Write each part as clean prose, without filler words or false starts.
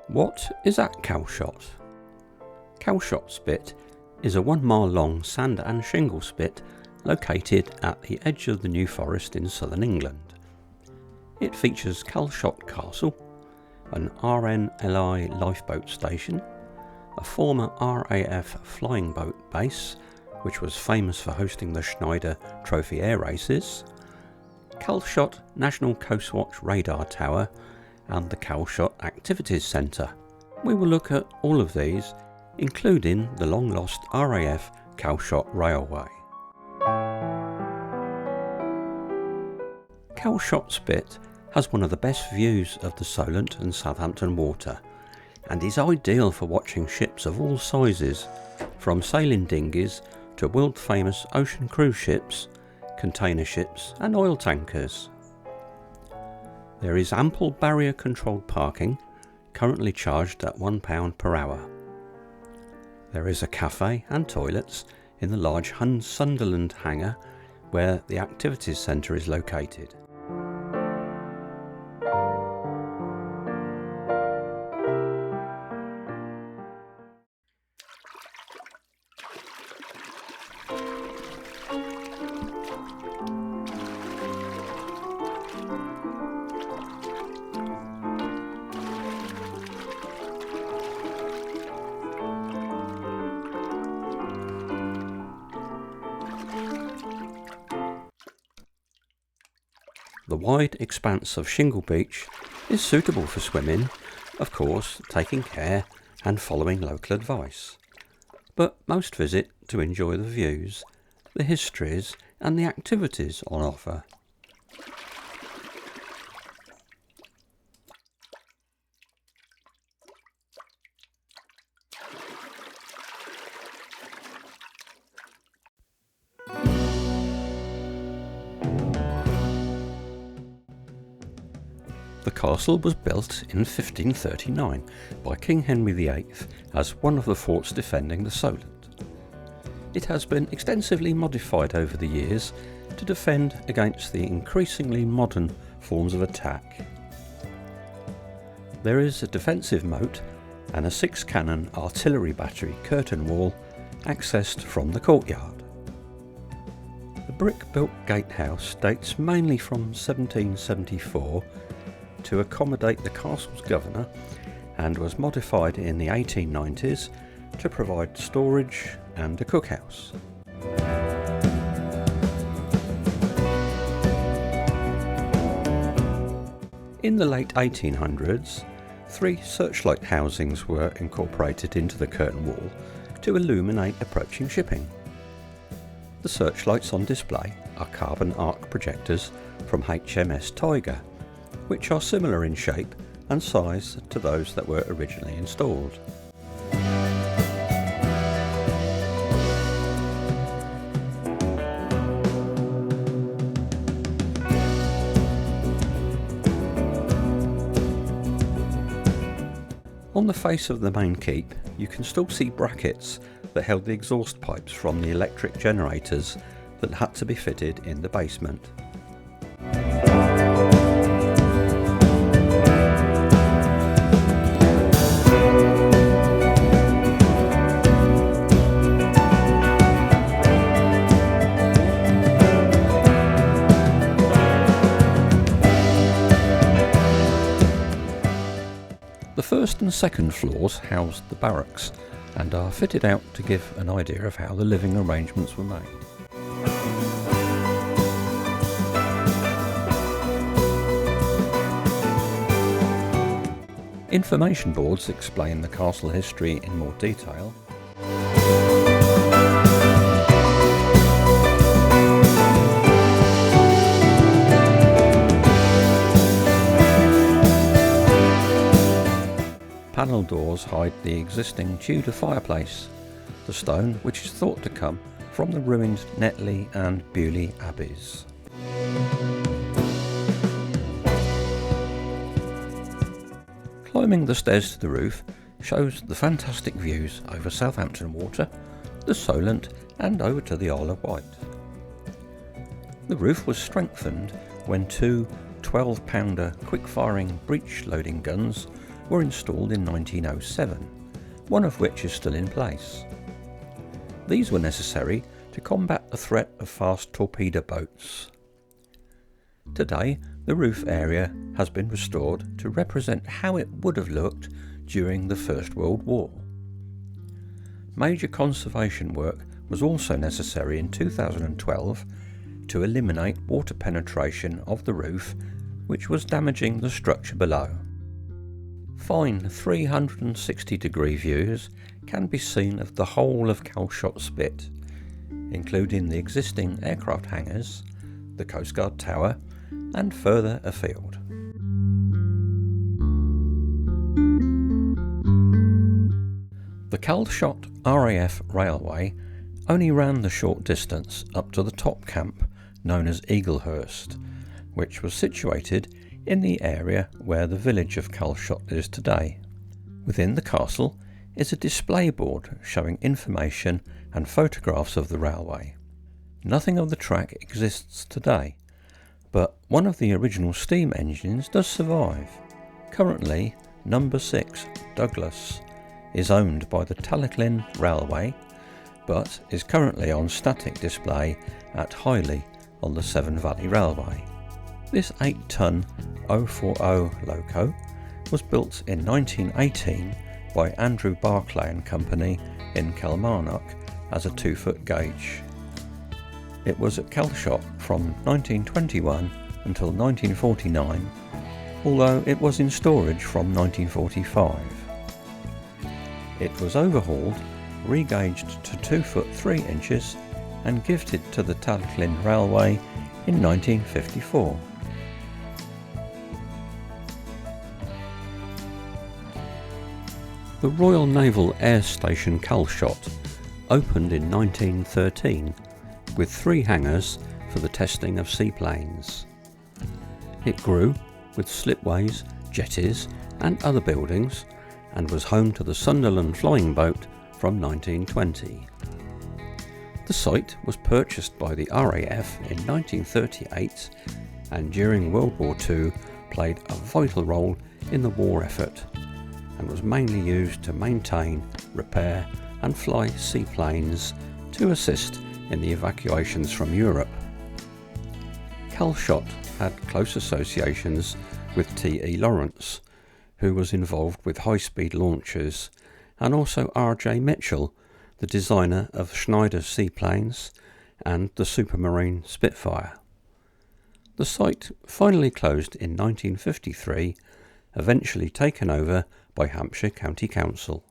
What is at Calshot? Calshot Spit is a 1 mile long sand and shingle spit located at the edge of the New Forest in southern England. It features Calshot Castle, an RNLI lifeboat station, a former RAF flying boat base which was famous for hosting the Schneider Trophy air races, Calshot National Coastwatch Radar Tower and the Calshot Activities Centre. We will look at all of these, including the long lost RAF Calshot Railway. Calshot Spit has one of the best views of the Solent and Southampton water and is ideal for watching ships of all sizes, from sailing dinghies to world famous ocean cruise ships, container ships and oil tankers. There is ample barrier controlled parking, currently charged at £1 per hour. There is a cafe and toilets in the large Sunderland hangar where the activities centre is located. The wide expanse of shingle beach is suitable for swimming, of course taking care and following local advice, but most visit to enjoy the views, the histories and the activities on offer. The castle was built in 1539 by King Henry VIII as one of the forts defending the Solent. It has been extensively modified over the years to defend against the increasingly modern forms of attack. There is a defensive moat and a 6-cannon artillery battery curtain wall accessed from the courtyard. The brick-built gatehouse dates mainly from 1774 to accommodate the castle's governor and was modified in the 1890s to provide storage and a cookhouse. In the late 1800s, 3 searchlight housings were incorporated into the curtain wall to illuminate approaching shipping. The searchlights on display are carbon arc projectors from HMS Tiger, which are similar in shape and size to those that were originally installed. On the face of the main keep, you can still see brackets that held the exhaust pipes from the electric generators that had to be fitted in the basement. The first and second floors house the barracks and are fitted out to give an idea of how the living arrangements were made. Information boards explain the castle history in more detail. Panel doors hide the existing Tudor fireplace, the stone which is thought to come from the ruined Netley and Beaulieu abbeys. Climbing the stairs to the roof shows the fantastic views over Southampton water, the Solent and over to the Isle of Wight. The roof was strengthened when 2 12-pounder quick-firing breech-loading guns were installed in 1907, one of which is still in place. These were necessary to combat the threat of fast torpedo boats. Today, the roof area has been restored to represent how it would have looked during the First World War. Major conservation work was also necessary in 2012 to eliminate water penetration of the roof, which was damaging the structure below. Fine 360-degree views can be seen of the whole of Calshot Spit, including the existing aircraft hangars, the Coastguard Tower, and further afield. The Calshot RAF Railway only ran the short distance up to the top camp known as Eaglehurst, which was situated in the area where the village of Calshot is today. Within the castle is a display board showing information and photographs of the railway. Nothing of the track exists today, but one of the original steam engines does survive. Currently, number 6 Douglas is owned by the Talclin Railway, but is currently on static display at Highley on the Severn Valley Railway. This 8-ton 040 loco was built in 1918 by Andrew Barclay and Company in Kilmarnock as a 2-foot gauge. It was at Calshot from 1921 until 1949, although it was in storage from 1945. It was overhauled, regauged to 2 foot 3 inches and gifted to the Talclin Railway in 1954. The Royal Naval Air Station Calshot opened in 1913 with 3 hangars for the testing of seaplanes. It grew with slipways, jetties and other buildings, and was home to the Sunderland flying boat from 1920. The site was purchased by the RAF in 1938 and during World War II played a vital role in the war effort and was mainly used to maintain, repair and fly seaplanes to assist in the evacuations from Europe. Calshot had close associations with T.E. Lawrence, who was involved with high-speed launchers, and also R.J. Mitchell, the designer of Schneider seaplanes and the Supermarine Spitfire. The site finally closed in 1953, eventually taken over by Hampshire County Council.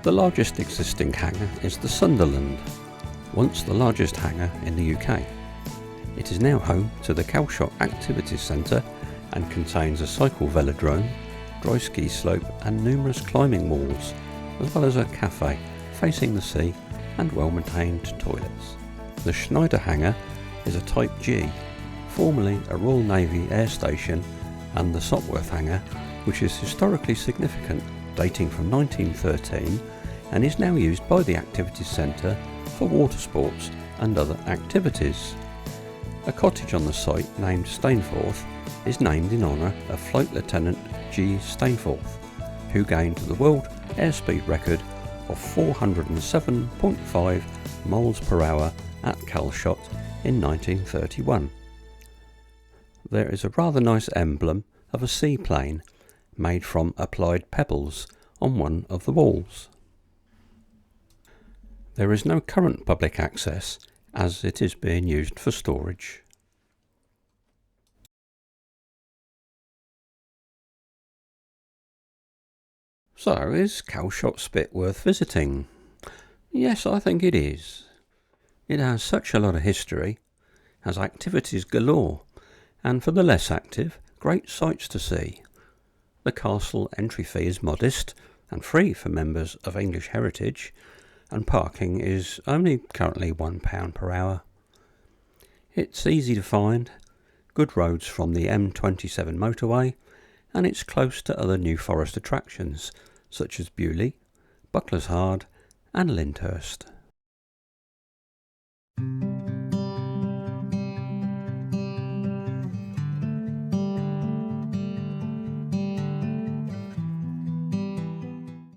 The largest existing hangar is the Sunderland, once the largest hangar in the UK. It is now home to the Calshot Activities Centre and contains a cycle velodrome, dry ski slope and numerous climbing walls, as well as a cafe facing the sea and well-maintained toilets. The Schneider hangar is a Type G, formerly a Royal Navy air station, and the Sopworth hangar, which is historically significant, dating from 1913 and is now used by the Activities Centre for water sports and other activities. A cottage on the site named Stainforth is named in honour of Flight Lieutenant G. Stainforth, who gained the world airspeed record of 407.5 miles per hour at Calshot in 1931. There is a rather nice emblem of a seaplane made from applied pebbles on one of the walls. There is no current public access as it is being used for storage. So, is Calshot Spit worth visiting? Yes, I think it is. It has such a lot of history, has activities galore, and for the less active, great sights to see. The castle entry fee is modest and free for members of English heritage, and parking is only currently £1 per hour. It's easy to find, good roads from the M27 motorway, and it's close to other New Forest attractions such as Bewley, Buckler's Hard and Lyndhurst.